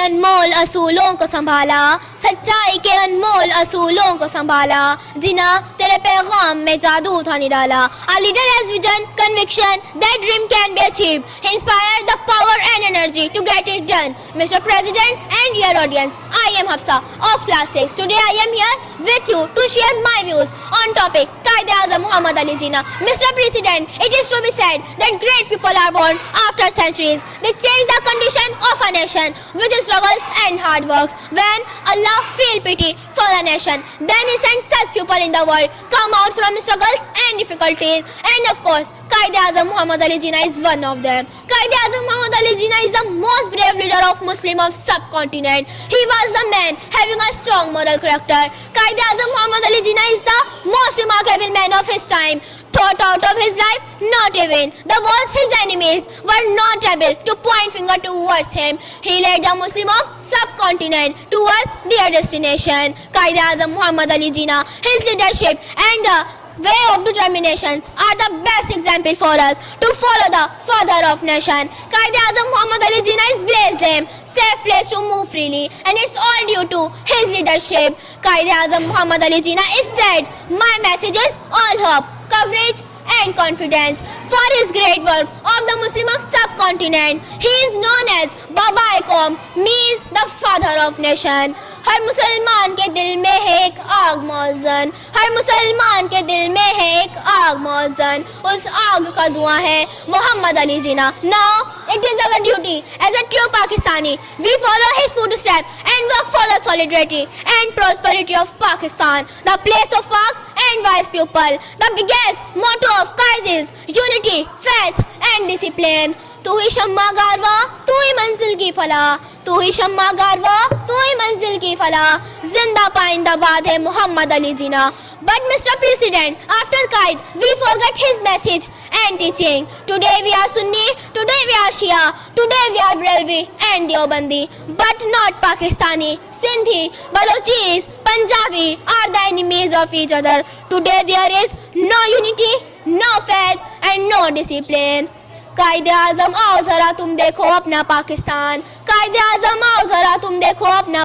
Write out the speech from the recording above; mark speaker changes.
Speaker 1: अनमोल असूलों को संभाला, सच्चाई के अनमोल असूलों को संभाला, जिना तेरे पैगाम में जादू था निराला. Our leader has vision, conviction, that dream can be achieved. He inspired the power and energy to get it done. Mr. President and dear audience, I am Hafsa of class 6. Today I am here with you to share my views on topic Quaid-e-Azam Muhammad Ali Jinnah. Mr. President, it is to be said that great people are born after centuries. They change the condition of a nation with struggles and hard works. When Allah feel pity for the nation, then He sends such people in the world come out from struggles and difficulties. And of course, Quaid-e-Azam Muhammad Ali Jinnah is one of them. Quaid-e-Azam Muhammad Ali Jinnah is the most brave leader of Muslim of subcontinent. He was the man having a strong moral character. Quaid-e-Azam Muhammad Ali Jinnah is the most remarkable man of his time. Thought out of his life, not even the worst his enemies were not able to point finger towards him. He led the Muslim of subcontinent towards their destination. Quaid-e-Azam Muhammad Ali Jinnah, his leadership and the way of determinations are the best example for us to follow the father of nation. Quaid-e-Azam Muhammad Ali Jinnah is blessed, safe place to move freely, and it's all due to his leadership. Quaid-e-Azam Muhammad Ali Jinnah is said, my message is all hope, courage and confidence for his great work of the Muslim of subcontinent. He is known as Baba-e-Qaum, means the father of nation. हर मुसलमान के दिल में है एक आग मौजन, हर मुसलमान के दिल में है एक आग मौजन, उस आग का धुआं है Mohammad Ali Jinnah. Now it is our duty as a true Pakistani, we follow his footsteps and work for the solidarity and prosperity of Pakistan, the place of Pak and wise people. The biggest motto of Quaid is unity, faith and discipline. तू ही शम्मा गारवा, तू ही मंजिल की फला, तू ही शम्मा गारवा, तू ही मंजिल की फला, जिंदा पाइंदाबाद है Mohammad Ali Jinnah. But Mr. President, after Quaid, we forget his message and teaching. Today we are Sunni, today we are Shia, today we are Brelvi and Deobandi, but not Pakistani. Sindhi, Balochis, Punjabi are the enemies of each other. Today there is no unity, no faith and no discipline. Quaid-e-Azam आओ जरा तुम देखो अपना Pakistan, Quaid-e-Azam आओ जरा तुम देखो अपना